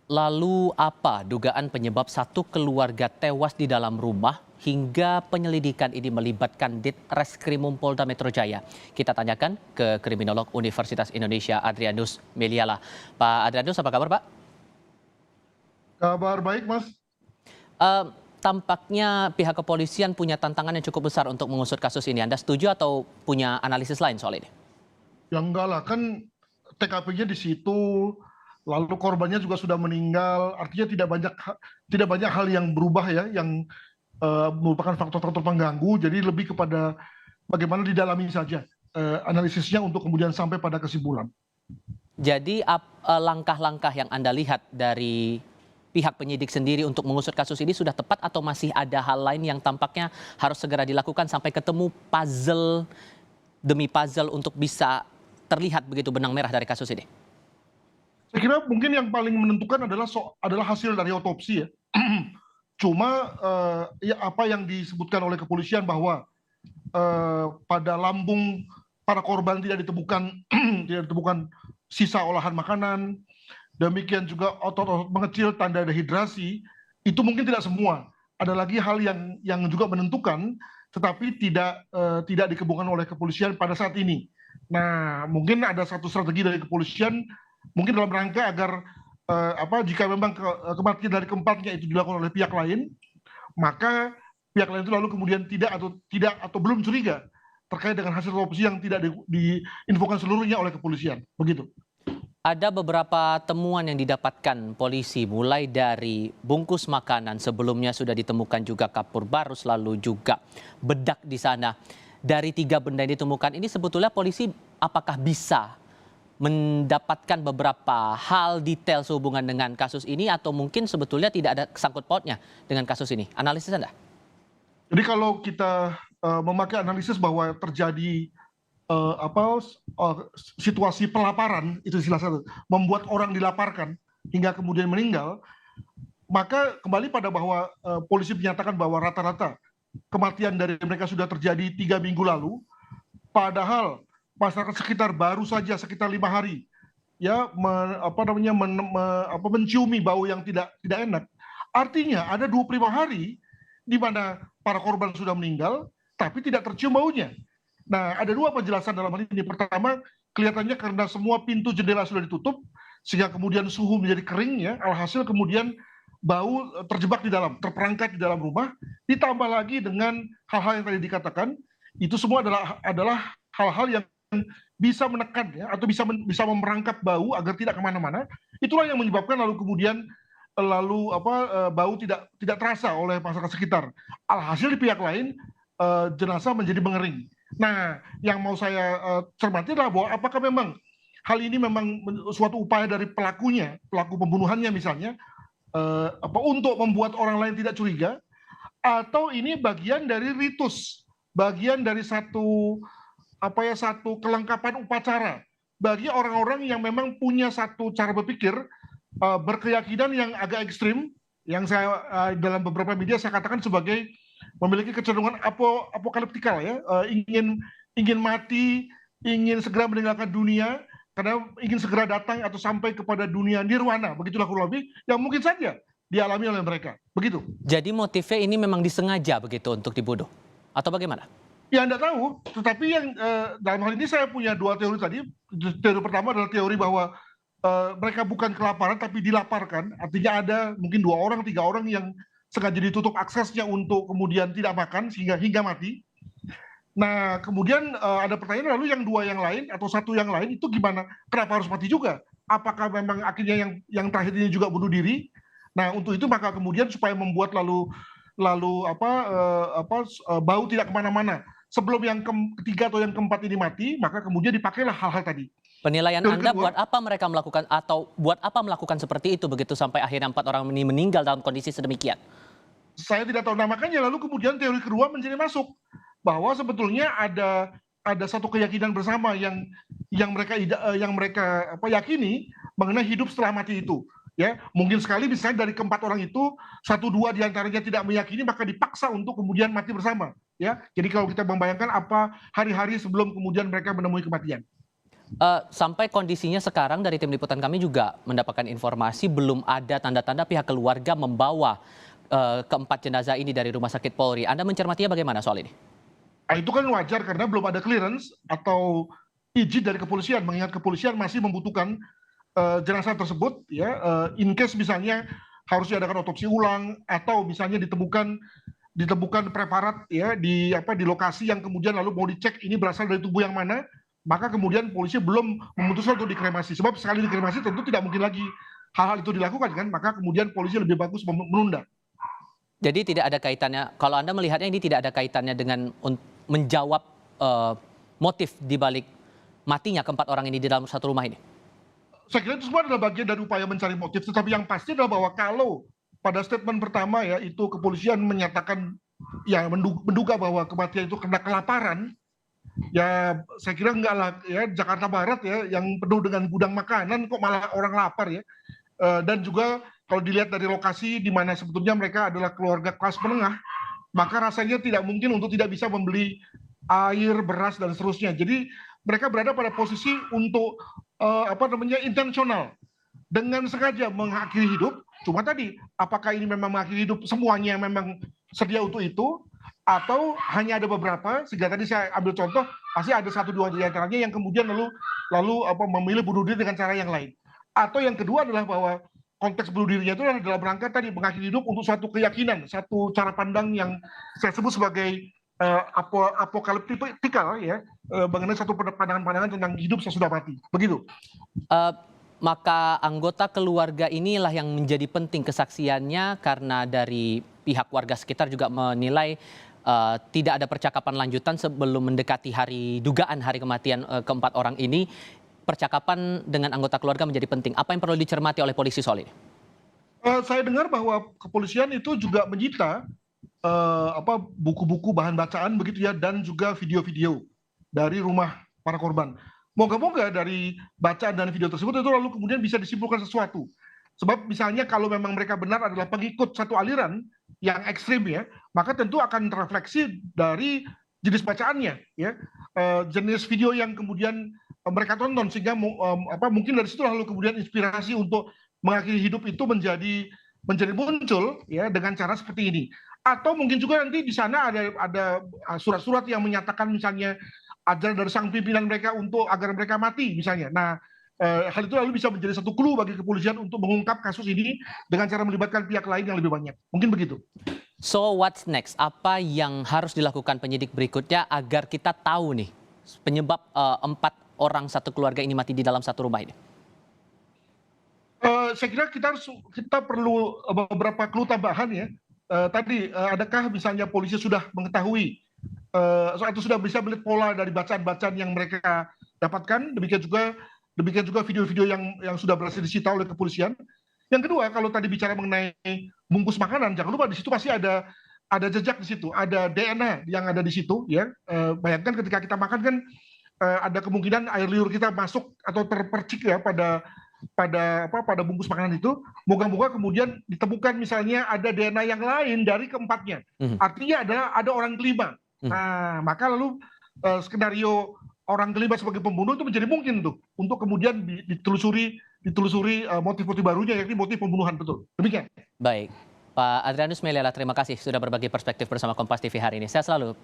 Lalu apa dugaan penyebab satu keluarga tewas di dalam rumah hingga penyelidikan ini melibatkan Ditreskrimum Polda Metro Jaya? Kita tanyakan ke kriminolog Universitas Indonesia Adrianus Meliala. Pak Adrianus, apa kabar Pak? Kabar baik, Mas. Eh, Tampaknya pihak kepolisian punya tantangan yang cukup besar untuk mengusut kasus ini. Anda setuju atau punya analisis lain soal ini? Ya enggak lah, kan TKP-nya di situ, lalu korbannya juga sudah meninggal. Artinya tidak banyak hal yang berubah ya, yang merupakan faktor-faktor pengganggu. Jadi lebih kepada bagaimana didalami saja analisisnya untuk kemudian sampai pada kesimpulan. Jadi langkah-langkah yang Anda lihat dari pihak penyidik sendiri untuk mengusut kasus ini sudah tepat atau masih ada hal lain yang tampaknya harus segera dilakukan sampai ketemu puzzle demi puzzle untuk bisa terlihat begitu benang merah dari kasus ini? Saya kira mungkin yang paling menentukan adalah hasil dari otopsi ya. Cuma ya apa yang disebutkan oleh kepolisian bahwa pada lambung para korban tidak ditemukan tidak ditemukan sisa olahan makanan, demikian juga otot-otot mengecil tanda dehidrasi, itu mungkin tidak semua. Ada lagi hal yang juga menentukan, tetapi tidak dikemukakan oleh kepolisian pada saat ini. Nah, mungkin ada satu strategi dari kepolisian, mungkin dalam rangka agar jika memang kematian dari keempatnya itu dilakukan oleh pihak lain, maka pihak lain itu lalu kemudian tidak atau belum curiga terkait dengan hasil otopsi yang tidak diinfokan seluruhnya oleh kepolisian. Begitu. Ada beberapa temuan yang didapatkan polisi, mulai dari bungkus makanan sebelumnya sudah ditemukan juga kapur barus, lalu juga bedak di sana. Dari 3 benda yang ditemukan ini sebetulnya polisi apakah bisa mendapatkan beberapa hal detail sehubungan dengan kasus ini atau mungkin sebetulnya tidak ada sangkut pautnya dengan kasus ini? Analisis Anda? Jadi kalau kita memakai analisis bahwa terjadi situasi pelaparan, itu istilah satu, membuat orang dilaparkan hingga kemudian meninggal, maka kembali pada bahwa polisi menyatakan bahwa rata-rata kematian dari mereka sudah terjadi 3 minggu lalu, padahal masyarakat sekitar baru saja sekitar 5 hari ya menciumi bau yang tidak enak. Artinya ada 25 hari di mana para korban sudah meninggal tapi tidak tercium baunya. Nah, ada 2 penjelasan dalam hal ini. Pertama, kelihatannya karena semua pintu jendela sudah ditutup sehingga kemudian suhu menjadi kering ya, alhasil kemudian bau terjebak di dalam, terperangkap di dalam rumah, ditambah lagi dengan hal-hal yang tadi dikatakan, itu semua adalah hal-hal yang bisa menekan ya, atau bisa memerangkap bau agar tidak kemana-mana. Itulah yang menyebabkan lalu kemudian bau tidak terasa oleh masyarakat sekitar. Alhasil di pihak lain jenazah menjadi mengering. Nah, yang mau saya cermati adalah bahwa apakah memang hal ini memang suatu upaya dari pelakunya, pelaku pembunuhannya misalnya, untuk membuat orang lain tidak curiga, atau ini bagian dari ritus, bagian dari satu kelengkapan upacara bagi orang-orang yang memang punya satu cara berpikir, berkeyakinan yang agak ekstrim, yang saya dalam beberapa media saya katakan sebagai memiliki kecenderungan apokaliptikal ya, ingin mati, ingin segera meninggalkan dunia karena ingin segera datang atau sampai kepada dunia nirwana, begitulah kurang lebih yang mungkin saja dialami oleh mereka. Begitu. Jadi motifnya ini memang disengaja begitu untuk dibunuh atau bagaimana? Ya Anda tahu, tetapi yang dalam hal ini saya punya 2 teori tadi. Teori pertama adalah teori bahwa mereka bukan kelaparan tapi dilaparkan, artinya ada mungkin 2 orang, 3 orang yang sengaja ditutup aksesnya untuk kemudian tidak makan hingga mati. Nah, kemudian ada pertanyaan, lalu yang 2 yang lain atau 1 yang lain itu gimana? Kenapa harus mati juga? Apakah memang akhirnya yang terakhir ini juga bunuh diri? Nah, untuk itu maka kemudian supaya membuat lalu bau tidak kemana-mana. Sebelum yang ketiga atau yang keempat ini mati, maka kemudian dipakailah hal-hal tadi. Penilaian Anda buat apa mereka melakukan atau buat apa melakukan seperti itu begitu sampai akhirnya 4 orang ini meninggal dalam kondisi sedemikian? Saya tidak tahu, nah makanya lalu kemudian teori kedua menjadi masuk bahwa sebetulnya ada satu keyakinan bersama yang mereka yakini mengenai hidup setelah mati itu. Ya, mungkin sekali misalnya dari keempat orang itu 1-2 diantaranya tidak meyakini, maka dipaksa untuk kemudian mati bersama. Ya, jadi kalau kita membayangkan apa hari-hari sebelum kemudian mereka menemui kematian. Sampai kondisinya sekarang dari tim liputan kami juga mendapatkan informasi belum ada tanda-tanda pihak keluarga membawa keempat jenazah ini dari Rumah Sakit Polri. Anda mencermatinya bagaimana soal ini? Nah, itu kan wajar karena belum ada clearance atau izin dari kepolisian, mengingat kepolisian masih membutuhkan jenazah tersebut, ya, in case misalnya harus diadakan otopsi ulang atau misalnya ditemukan preparat ya di lokasi yang kemudian lalu mau dicek ini berasal dari tubuh yang mana, maka kemudian polisi belum memutuskan untuk dikremasi. Sebab sekali dikremasi tentu tidak mungkin lagi hal-hal itu dilakukan kan, maka kemudian polisi lebih bagus menunda. Jadi tidak ada kaitannya, kalau Anda melihatnya ini tidak ada kaitannya dengan menjawab motif di balik matinya keempat orang ini di dalam satu rumah ini? Saya kira itu semua adalah bagian dari upaya mencari motif, tetapi yang pasti adalah bahwa kalau pada statement pertama ya itu kepolisian menyatakan ya menduga bahwa kematian itu karena kelaparan, ya saya kira enggak lah ya, Jakarta Barat ya yang penuh dengan gudang makanan kok malah orang lapar ya. Dan juga kalau dilihat dari lokasi di mana sebetulnya mereka adalah keluarga kelas menengah, maka rasanya tidak mungkin untuk tidak bisa membeli air, beras dan seterusnya. Jadi mereka berada pada posisi untuk intensional dengan sengaja mengakhiri hidup. Cuma tadi, apakah ini memang mengakhiri hidup semuanya memang sedia untuk itu, atau hanya ada beberapa, sehingga tadi saya ambil contoh, pasti ada satu dua di antaranya yang kemudian lalu memilih bunuh diri dengan cara yang lain. Atau yang kedua adalah bahwa konteks bunuh dirinya itu adalah dalam rangka tadi mengakhiri hidup untuk suatu keyakinan, satu cara pandang yang saya sebut sebagai apokaliptikal ya, mengenai satu pandangan-pandangan tentang hidup sesudah mati. Begitu. Maka anggota keluarga inilah yang menjadi penting kesaksiannya karena dari pihak warga sekitar juga menilai tidak ada percakapan lanjutan sebelum mendekati dugaan hari kematian keempat orang ini. Percakapan dengan anggota keluarga menjadi penting. Apa yang perlu dicermati oleh polisi soal ini? Saya dengar bahwa kepolisian itu juga menyita buku-buku bahan bacaan begitu ya, dan juga video-video dari rumah para korban. Moga-moga dari bacaan dan video tersebut itu lalu kemudian bisa disimpulkan sesuatu. Sebab misalnya kalau memang mereka benar adalah pengikut satu aliran yang ekstrim ya, maka tentu akan terefleksi dari jenis bacaannya ya, jenis video yang kemudian mereka tonton, sehingga mungkin dari situ lalu kemudian inspirasi untuk mengakhiri hidup itu menjadi muncul ya dengan cara seperti ini. Atau mungkin juga nanti di sana ada surat-surat yang menyatakan misalnya ajaran dari sang pimpinan mereka untuk agar mereka mati misalnya. Nah, hal itu lalu bisa menjadi satu clue bagi kepolisian untuk mengungkap kasus ini dengan cara melibatkan pihak lain yang lebih banyak. Mungkin begitu. So what's next? Apa yang harus dilakukan penyidik berikutnya agar kita tahu nih penyebab 4 orang satu keluarga ini mati di dalam satu rumah ini? Saya kira kita perlu beberapa clue tambahan ya. Tadi adakah misalnya polisi sudah mengetahui atau sudah bisa melihat pola dari bacaan-bacaan yang mereka dapatkan, demikian juga video-video yang sudah berhasil disita oleh kepolisian. Yang kedua, kalau tadi bicara mengenai bungkus makanan, jangan lupa di situ pasti ada jejak di situ, ada DNA yang ada di situ ya. Bayangkan ketika kita makan kan ada kemungkinan air liur kita masuk atau terpercik ya pada bungkus makanan itu. Moga-moga kemudian ditemukan misalnya ada DNA yang lain dari keempatnya. Artinya ada orang kelima. Nah, maka lalu skenario orang kelima sebagai pembunuh itu menjadi mungkin tuh untuk kemudian ditelusuri motif-motif barunya, yakni motif pembunuhan. Betul. Demikian. Baik, Pak Adrianus Meliala, terima kasih sudah berbagi perspektif bersama Kompas TV hari ini. Sehat selalu.